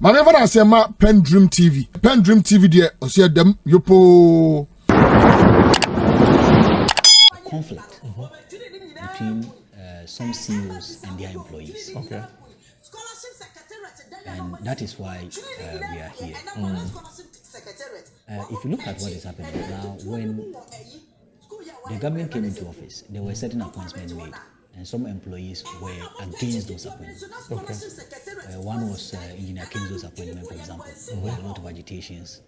Mane fa say ma PENDREAM TV. PENDREAM TV there osia dem yopo. Conflict between some CEOs and their employees. Okay. And that is why we are here. If you look at what is happening now, when the government came into office, there were certain appointments made, and some employees were against those appointments. Okay. One was Engineer Kingsley's appointment, for example. There were a lot of agitations.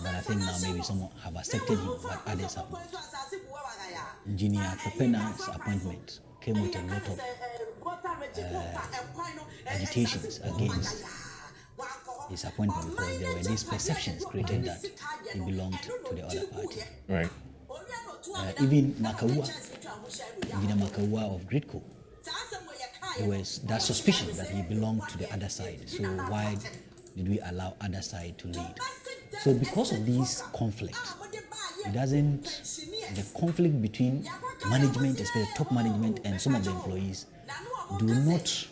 But I think now maybe some have accepted him, but others have not. Engineer Popena's appointment came with a lot of agitations against his appointment because there were these perceptions created that he belonged to the other party. Right. Even Engineer Makawa of GRIDCO, there was that suspicion that he belonged to the other side. So why did we allow other side to lead? So because of these conflicts, the conflict between management, especially top management and some of the employees, do not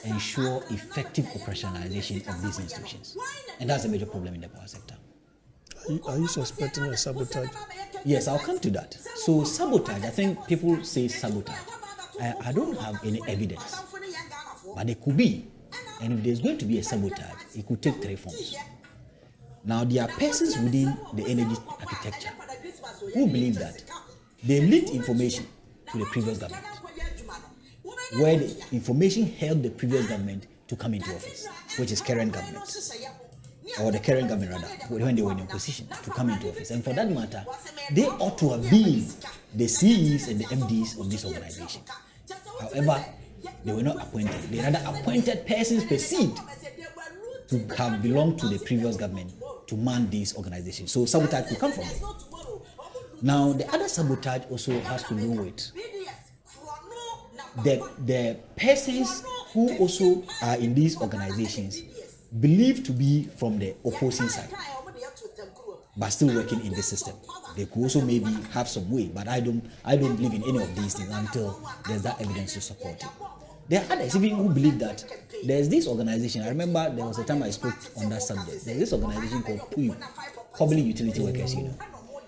ensure effective operationalization of these institutions. And that's a major problem in the power sector. Are you suspecting a sabotage? Yes, I'll come to that. So sabotage, I think people say sabotage. I don't have any evidence, but it could be. And if there's going to be a sabotage, it could take three forms. Now, there are persons within the energy architecture who believe that they leaked information to the previous government, where the information helped the previous government to come into office, which is current government, or the current government rather, when they were in opposition, to come into office. And for that matter, they ought to have been the CEs and the MDs of this organization. However, they were not appointed. They rather appointed persons perceived to have belonged to the previous government to man these organizations. So sabotage could come from there. Now, the other sabotage also has to do with the persons who also are in these organizations believed to be from the opposing side, but still working in the system. They could also maybe have some way, but I don't believe in any of these things until there's that evidence to support it. There are others even who believe that there's this organization. I remember there was a time I spoke on that subject. There's this organization called PUI, Public Utility Workers Union.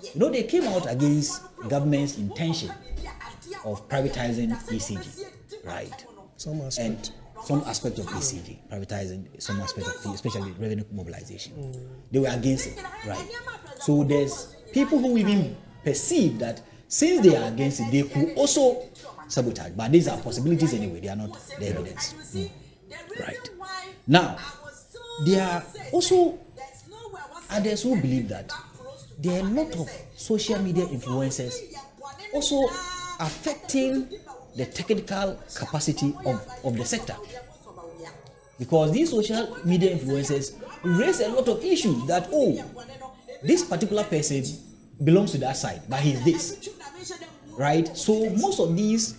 You know, they came out against government's intention of privatizing ECG, right? Some aspect. And some aspect of ECG, privatizing some aspect of, especially revenue mobilization. They were against it, right? So there's people who even perceive that since they are against it, they could also sabotage. But these are possibilities anyway, they are not the evidence. Right. Now, there are also others who believe that there are a lot of social media influencers also affecting the technical capacity of the sector. Because these social media influencers raise a lot of issues that, oh, this particular person belongs to that side, but he's this. Right? So most of these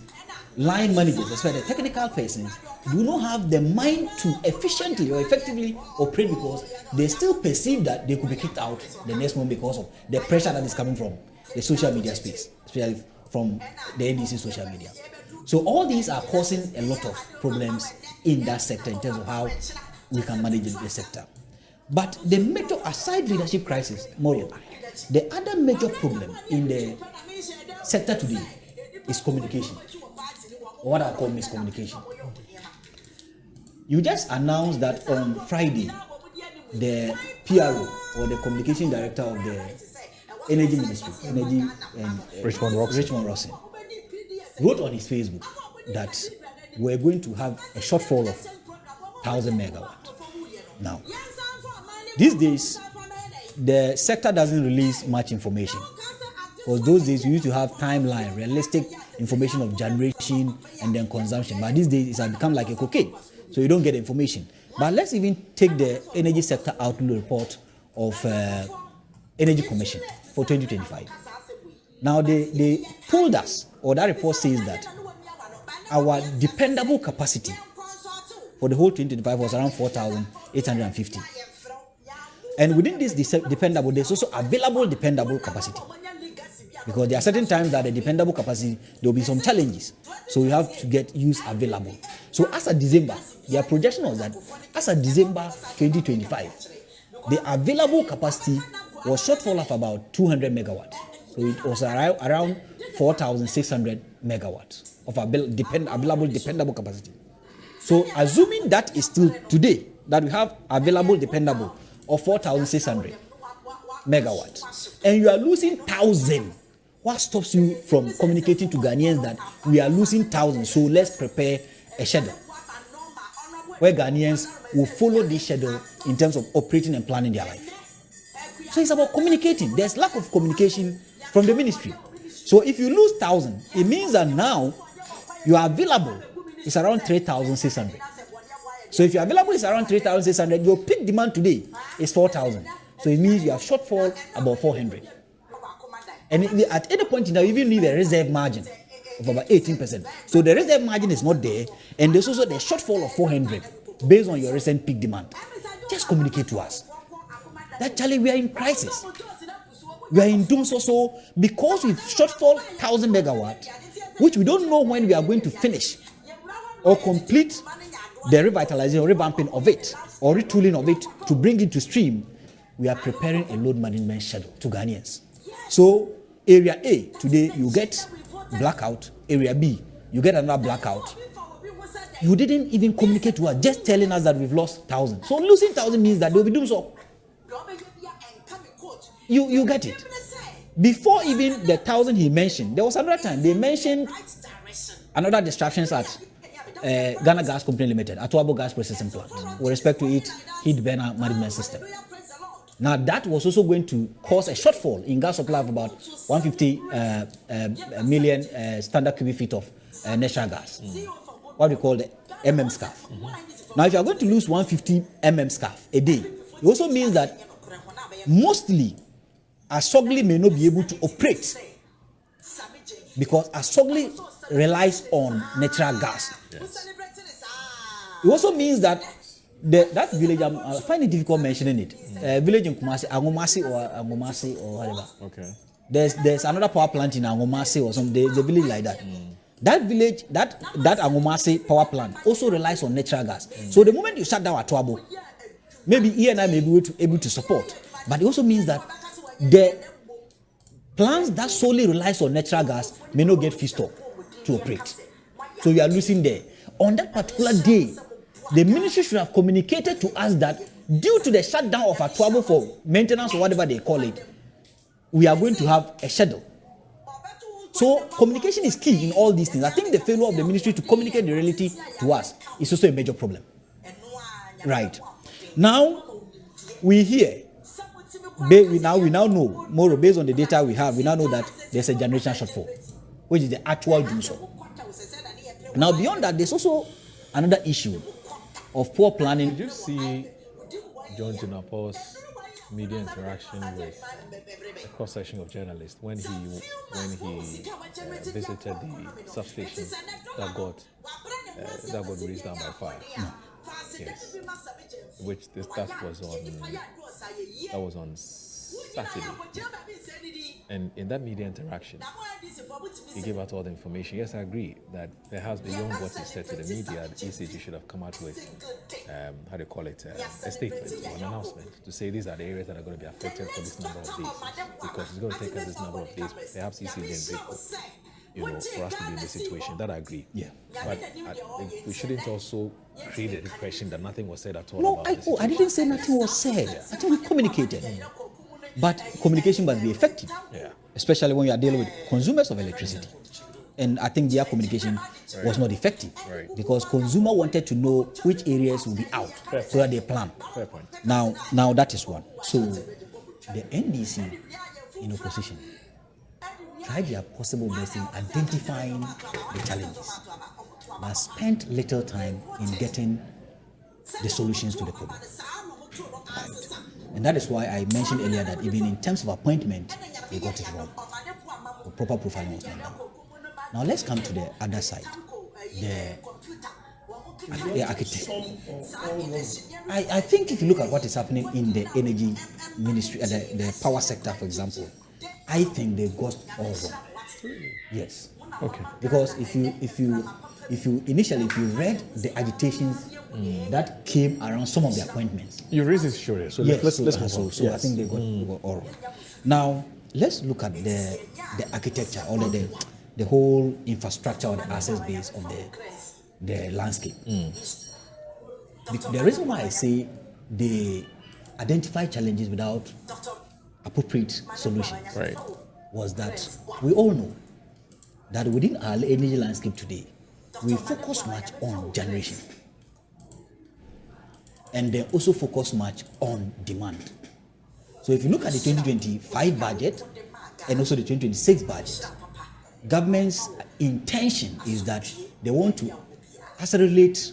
line managers, especially the technical persons, do not have the mind to efficiently or effectively operate because they still perceive that they could be kicked out the next moment because of the pressure that is coming from the social media space, especially from the NDC social media. So all these are causing a lot of problems in that sector in terms of how we can manage the sector. But the major, aside leadership crisis, Maureen, the other major problem in the sector today is communication, or what I call miscommunication. You just announced that on Friday, the PRO, or the communication director of the Energy Ministry, Energy and Richmond Rossen, wrote on his Facebook that we're going to have a shortfall of 1,000 megawatt. Now, these days, the sector doesn't release much information. Because those days you used to have timeline, realistic information of generation and then consumption. But these days it has become like a cocaine. So you don't get information. But let's even take the energy sector outlook report of Energy Commission for 2025. Now they told us, or that report says that our dependable capacity for the whole 2025 was around 4,850. And within this dependable, there's also available dependable capacity. Because there are certain times that the dependable capacity, there will be some challenges. So you have to use available. So as of December, their projection was that as of December 2025, the available capacity was shortfall of about 200 megawatts. So it was around 4,600 megawatts of available dependable capacity. So assuming that is still today, that we have available dependable of 4,600 megawatts, and you are losing 1,000, what stops you from communicating to Ghanaians that we are losing 1,000, so let's prepare a schedule where Ghanaians will follow this schedule in terms of operating and planning their life? So it's about communicating. There's lack of communication from the ministry. So if you lose 1,000, it means that now you are available is around 3,600. So if your available is around 3,600, your peak demand today is 4,000. So it means you have shortfall about 400. And at any point in time, you even need a reserve margin of about 18%. So the reserve margin is not there, and there's also the shortfall of 400 based on your recent peak demand. Just communicate to us. That Charlie, we are in crisis. We are in Dumsor. So because we've shortfall 1,000 megawatts, which we don't know when we are going to finish or complete the revitalizing or revamping of it or retooling of it to bring it to stream, we are preparing a load management schedule to Ghanaians. So area A, today you get blackout. Area B, you get another blackout. You didn't even communicate to us, just telling us that we've lost 1,000. So losing 1,000 means that they'll be doing so. You get it. Before even the 1,000 he mentioned, there was another time they mentioned another distractions at Ghana Gas Company Limited, Atuabo Gas Processing Plant, with respect to its heat burner management system. Now that was also going to cause a shortfall in gas supply of about 150 million standard cubic feet of natural gas, what we call the SCAF. Now if you are going to lose 150 SCAF a day, it also means that mostly Asogli may not be able to operate because Asogli relies on natural gas. Yes. It also means that that village, I find it difficult mentioning it. Village in Kumasi, Angomasi or whatever. Okay. There's another power plant in Angomasi or something. There's a village like that. That village, that Angomasi power plant also relies on natural gas. So the moment you shut down Atuabo, maybe ENI may be able to support, but it also means that the plants that solely relies on natural gas may not get feedstock to operate. So you are losing there. On that particular day, the ministry should have communicated to us that due to the shutdown of Atuabo for maintenance or whatever they call it, we are going to have a schedule. So communication is key in all these things. I think the failure of the ministry to communicate the reality to us is also a major problem. Right. Now, we hear, we now know, more based on the data we have, we now know that there's a generation shortfall, which is the actual Dumsor. Now, beyond that, there's also another issue of poor planning. Did you see John Jinapur's media interaction with a cross-section of journalists when he visited the substation that got raised down by fire? No. Yes. That was on Saturday. And in that media interaction, he gave out all the information. Yes, I agree that perhaps beyond what he said to the media, the ECG should have come out with, a statement or an announcement to say these are the areas that are going to be affected for this number of days, because it's going to take us this number of days, perhaps ECG and GRIDCO, for us to be in this situation. That I agree. Yeah. But we shouldn't also create the impression that nothing was said at all. No, I didn't say nothing was said. I think we communicated. But communication must be effective, especially when you are dealing with consumers of electricity. And I think their communication was not effective because consumer wanted to know which areas will be out so that they plan. Fair point. Now that is one. So the NDC in opposition tried their possible best in identifying the challenges, but spent little time in getting the solutions to the problem. Right. And that is why I mentioned earlier that even in terms of appointment, they got it wrong. The proper profiling was not done. Now let's come to the other side, the architect. I think if you look at what is happening in the energy ministry, the power sector, for example, I think they got all wrong. Yes. Okay. Because if you read the agitations that came around some of the appointments. You raised this issue, so Yes, let's move on. so I think they got all wrong. Now let's look at the architecture or the whole infrastructure or the access base of the landscape. The reason why I say they identify challenges without appropriate solutions Right. was that we all know that within our energy landscape today, we focus much on generation and then also focus much on demand. So if you look at the 2025 budget and also the 2026 budget, government's intention is that they want to accelerate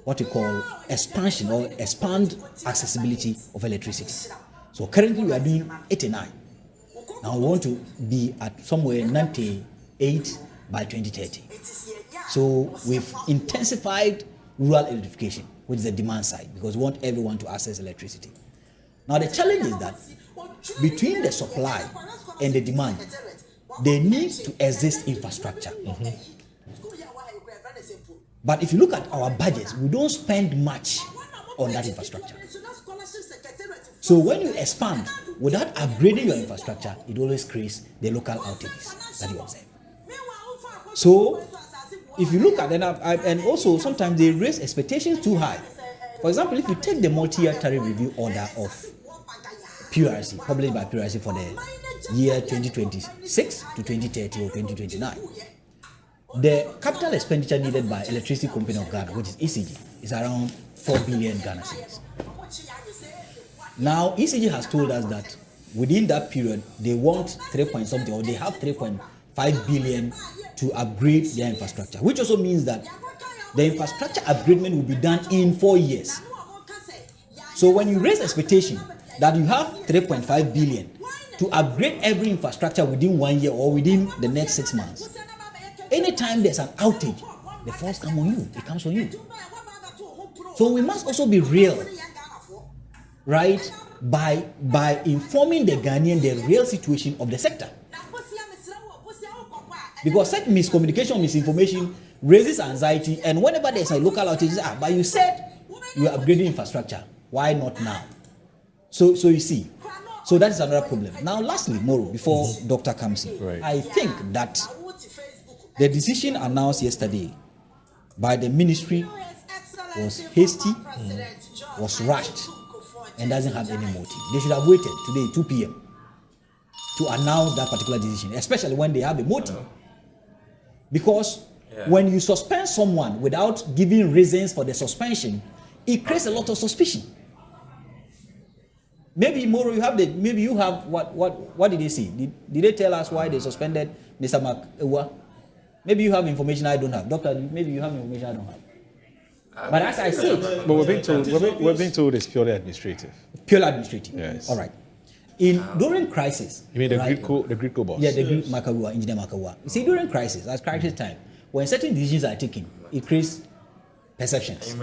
what we call expansion or expand accessibility of electricity. So currently we are doing 89. Now we want to be at somewhere 98 by 2030. So we've intensified rural electrification, which is the demand side, because we want everyone to access electricity. Now the challenge is that between the supply and the demand, there needs to exist infrastructure. But if you look at our budgets, we don't spend much on that infrastructure. So when you expand without upgrading your infrastructure, it always creates the local outages that you observe. So if you look at them, and also sometimes they raise expectations too high. For example, if you take the multi-year tariff review order of PRC, published by PRC for the year 2026 to 2030 or 2029, the capital expenditure needed by Electricity Company of Ghana, which is ECG, is around 4 billion Ghana cedis. Now, ECG has told us that within that period, they want 3 point something, or they have 3.5 billion to upgrade their infrastructure, which also means that the infrastructure upgradement will be done in 4 years. So when you raise expectation that you have 3.5 billion to upgrade every infrastructure within 1 year or within the next 6 months, anytime there's an outage, the force comes on you. It comes on you. So we must also be real, right? By informing the Ghanaian the real situation of the sector. Because such miscommunication, misinformation raises anxiety, and whenever there's a local outage, but you said you are upgrading infrastructure. Why not now? So you see, so that is another problem. Now, lastly, Moro, before Doctor comes in, Right. I think that the decision announced yesterday by the ministry was hasty, was rushed, and doesn't have any motive. They should have waited today, 2 p.m., to announce that particular decision, especially when they have a motive. Because when you suspend someone without giving reasons for the suspension, it creates a lot of suspicion. Maybe Moro, maybe you have what did they say? Did they tell us why they suspended Mr. Makewa? Maybe you have information I don't have. Doctor, maybe you have information I don't have. But as I said, But we're being told it's purely administrative. Purely administrative. Yes. All right. During crisis. You mean the right, GRIDCO boss? Yeah, the Makawa, Engineer Makawa. You see, during crisis, as crisis time, when certain decisions are taken, it creates perceptions.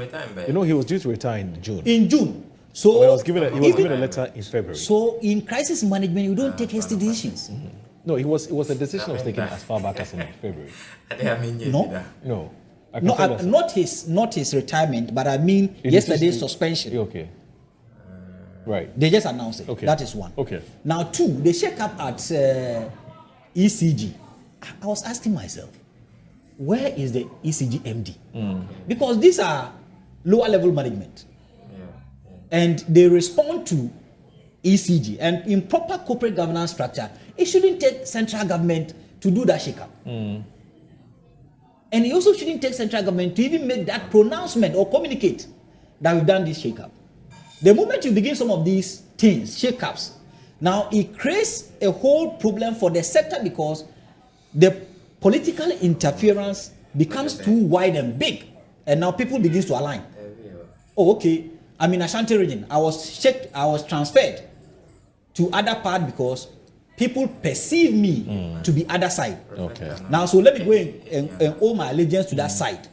You know, he was due to retire in June. In June. So Well, he was given a letter in February. So in crisis management, you don't take hasty decisions. No, it was a decision that was taken as far back as in February. No, No. I can no, tell us- not his retirement, but I mean yesterday's suspension. Okay. Right. They just announced it. Okay. That is one. Okay. Now, two, they shake up at ECG. I was asking myself, where is the ECG MD? Because these are lower level management. And they respond to ECG. And in proper corporate governance structure, it shouldn't take central government to do that shake up. And it also shouldn't take central government to even make that pronouncement or communicate that we've done this shake up. The moment you begin some of these things, shake-ups, now it creates a whole problem for the sector because the political interference becomes too wide and big, and now people begin to align. Oh, okay, I'm in Ashanti region. I was transferred to other part because people perceive me to be other side. Okay. Now, so let me go and owe my allegiance to that side.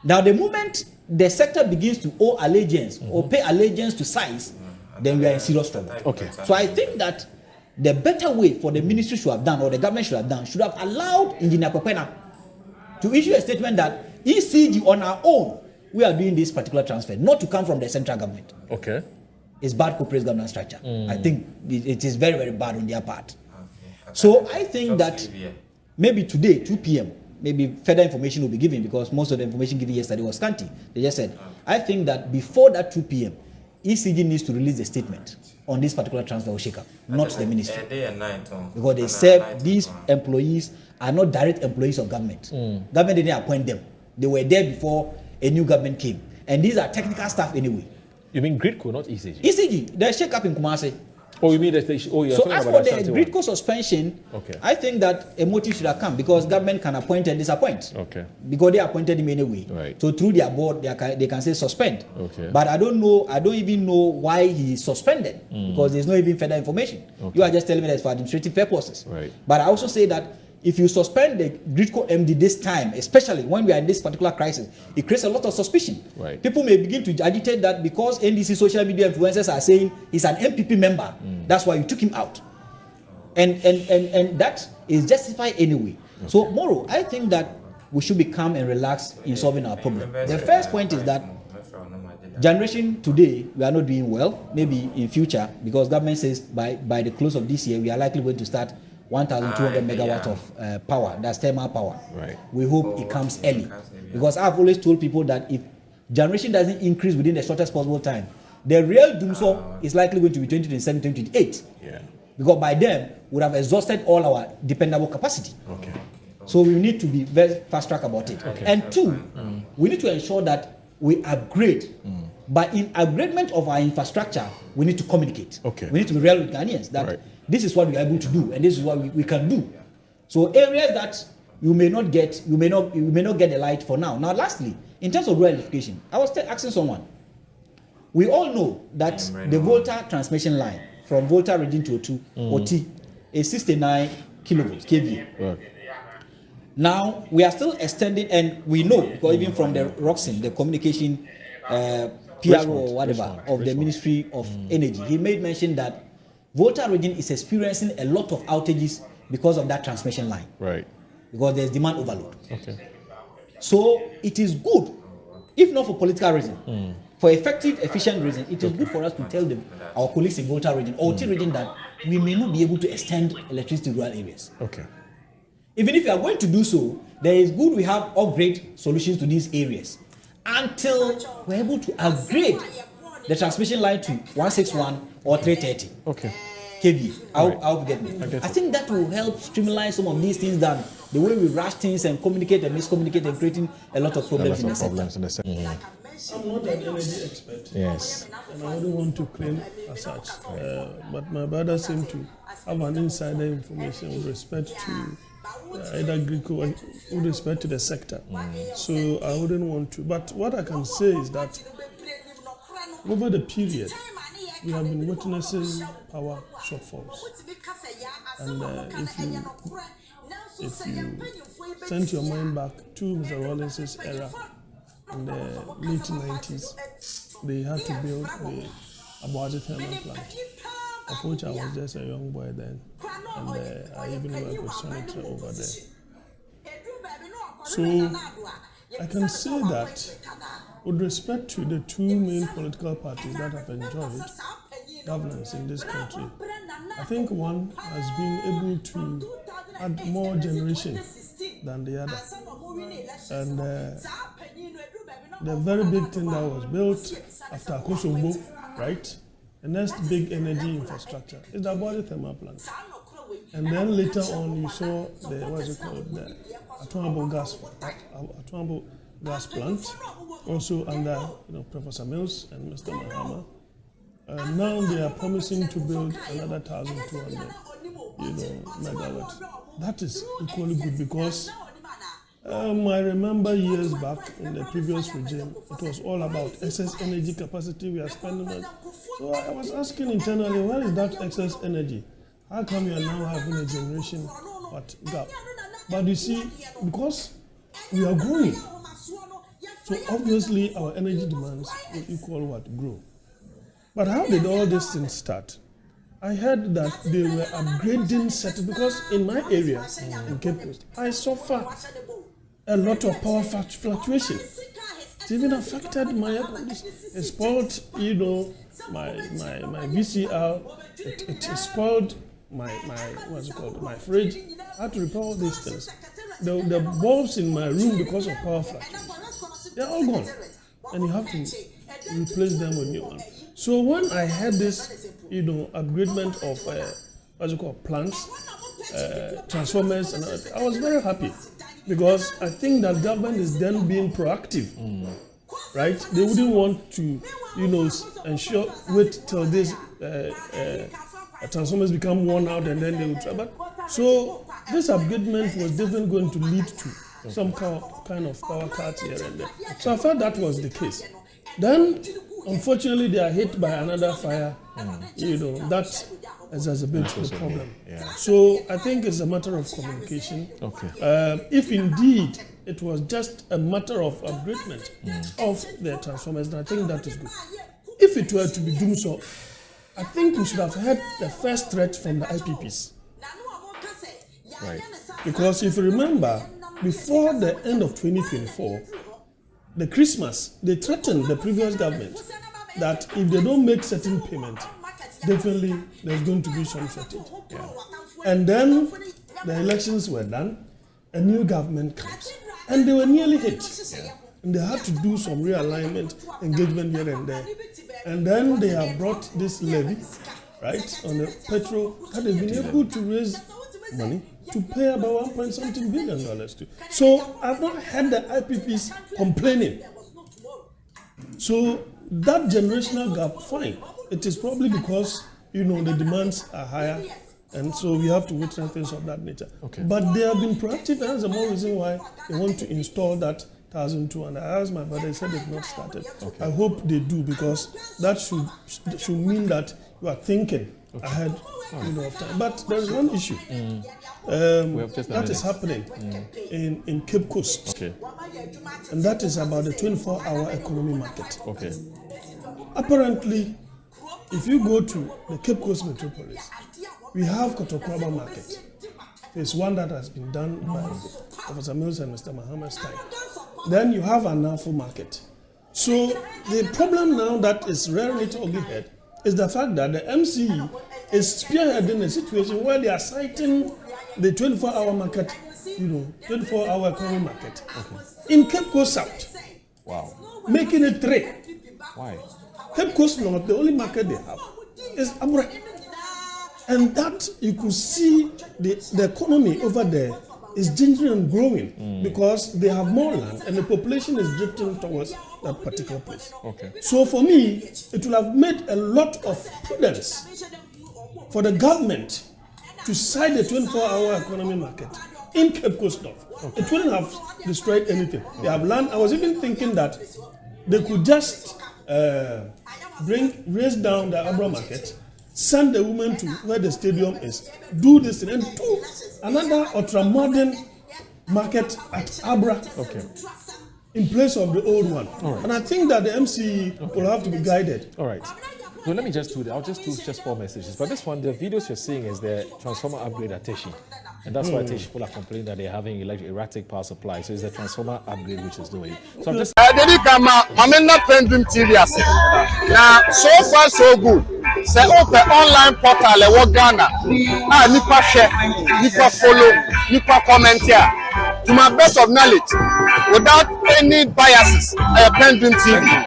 Now, the moment the sector begins to owe allegiance or pay allegiance to size, then we are in serious trouble. Okay. So I think that the better way for the ministry should have done, or the government should have allowed Engineer Popena to issue a statement that ECG on our own, we are doing this particular transfer, not to come from the central government. Okay. It's bad corporate governance structure. I think it is very, very bad on their part. So I think that maybe today, 2 p.m., maybe further information will be given, because most of the information given yesterday was scanty. They just said, I think that before that 2 p.m., ECG needs to release a statement on this particular transfer or shake-up, not the ministry. Because they said these employees are not direct employees of government. Government didn't appoint them. They were there before a new government came. And these are technical staff anyway. You mean GRIDCO, not ECG? ECG, the shake-up in Kumasi. Oh, you mean that they you're so talking as about for the Ashanti GRIDCO one? suspension, Okay. I think that a motive should have come, because government can appoint and disappoint. Okay. Because they appointed him anyway. Right. So through their board, they can say suspend. Okay. But I don't even know why he is suspended, because there's no even further information. Okay. You are just telling me that it's for administrative purposes. Right. But I also say that if you suspend the GRIDCO MD this time, especially when we are in this particular crisis, it creates a lot of suspicion. Right. People may begin to agitate that because NDC social media influencers are saying he's an MPP member, that's why you took him out. And that is justified anyway. Okay. So, Moro, I think that we should be calm and relaxed in solving our problem. The first point is that generation today, we are not doing well, maybe in future, because government says by the close of this year, we are likely going to start 1,200 megawatts of power, that's thermal power. Right. We hope it comes early. Because I've always told people that if generation doesn't increase within the shortest possible time, the real Dumsor is likely going to be 2027, 2028. Yeah. Because by then, we would have exhausted all our dependable capacity. Okay. So we need to be very fast track about it. Okay. And two, we need to ensure that we upgrade. But in upgradement of our infrastructure, we need to communicate. Okay. We need to be real with Ghanaians that Right. this is what we are able to do and this is what we can do. So areas that you may not get the light for now. Now, lastly, in terms of rural electrification, I was asking someone. We all know that the Volta transmission line from Volta region to O2, OT, is 69 kilovolts kV. Right. Now we are still extending, and we know because even from the Roxin, the communication PRO or whatever of the Ministry of Energy, he made mention that Volta region is experiencing a lot of outages because of that transmission line. Right. Because there's demand overload. Okay. So it is good, if not for political reason, for effective, efficient reason, it is good for us to tell them, our colleagues in Volta region or OT region, that we may not be able to extend electricity to rural areas. Okay. Even if you are going to do so, there is good we have upgrade solutions to these areas until we're able to upgrade the transmission line to 161 or 330 Okay. kV. Right. I'll get me. get I it. think that will help streamline some of these things than the way we rush things and communicate and miscommunicate and creating a lot of problems in the sector. Problems in the sector. I'm not an energy expert, Yes. and I wouldn't want to claim as such. But my brother seemed to have an insider information with respect to either GRIDCO or with respect to the sector. So I wouldn't want to. But what I can say is that over the period, we have been witnessing power shortfalls. And if you send your mind back to Mr. Rawlins's era, in the late 90s, they had to build the SABOTAGED thermal plant, of which I was just a young boy then, and I even worked with Sonatra over there. So I can say that with respect to the two main political parties that have enjoyed governance in this country, I think one has been able to add more generation than the other. And the very big thing that was built after Kosovo, right? The next big energy infrastructure is the SABOTAGED thermal plant. And then later on, you saw the, what's it called, the Atuambo gas plant, also under Professor Mills and Mr. Mahama. Now they are promising to build another 1,200 megawatts. That is equally good because I remember years back in the previous regime, it was all about excess energy capacity we are spending on. So I was asking internally, where is that excess energy? How come you are now having a generation gap? But you see, because we are growing, so obviously our energy demands will equal what? Grow. But how did all these things start? I heard that they were upgrading certain, because in my area, in Cape Coast, I suffer a lot of power fluctuation. It even affected my air conditioning. It spoiled, my VCR. It spoiled my fridge. I had to repair all these things. The bulbs in my room, because of power fluctuation, they're all gone, and you have to replace them with new ones. So when I had this, upgradement of plants, transformers, and everything, I was very happy, because I think that government is then being proactive, right? They wouldn't want to, wait till this transformers become worn out and then they would try. But so this upgradement was definitely going to lead to some kind of power cuts here and there. So I felt that was the case. Then, unfortunately, they are hit by another fire. That exacerbates the problem. Yeah. So I think it's a matter of communication. Okay. If indeed it was just a matter of upgradement of the transformers, then I think that is good. If it were to be Dumsor, I think we should have had the first threat from the IPPs. Right. Because if you remember, before the end of 2024, the Christmas, they threatened the previous government that if they don't make certain payment, definitely there's going to be some shortage. Yeah. And then the elections were done, a new government comes, and they were nearly hit. Yeah. And they had to do some realignment, engagement here and there. And then they have brought this levy, right, on the petrol, that they've been able to raise money to pay about $1.something billion to. So I've not heard the IPPs complaining. So that generational gap, fine. It is probably because, the demands are higher, and so we have to witness things of that nature. Okay. But they have been proactive, and that's the more reason why they want to install that 1,200. I asked my brother, he said they've not started. Okay. I hope they do, because that should mean that you are thinking ahead of time. But there is one issue that is happening in Cape Coast. Okay. And that is about the 24-hour economy market. Okay. Apparently, if you go to the Cape Coast metropolis, we have Kotokwaba market. There's one that has been done by Professor Mills and Mr. Muhammad Stein. Then you have an Anafo market. So the problem now that is rarely to be heard is the fact that the MCE is spearheading a situation where they are citing the 24-hour market, 24-hour economy market in Cape Coast South. Wow. Making it 3. Why? Cape Coast North, the only market they have is Abra. And that you could see the economy over there is gingering and growing because they have more land and the population is drifting towards that particular place. Okay. So for me, it will have made a lot of prudence for the government to cite the 24-hour economy market in Cape Coast North. Okay. It wouldn't have destroyed anything. They have land. I was even thinking that they could just raise down the Abra market, send the women to where the stadium is, do this thing, and do another ultra-modern market at Abra in place of the old one. Right. And I think that the MCE will have to be guided. All right. So let me just do that. I'll just do just 4 messages. But this one, the videos you're seeing is the transformer upgrade at Teshi. And that's why Teshi people are complaining that they're having erratic power supply. So it's the transformer upgrade which is doing it. So I'm just... PENDREAM TV now, so far so good. Say open online portal e Ghana. Nipa share, nipa follow, nipa comment here. To my best of knowledge, without any biases, PENDREAM TV.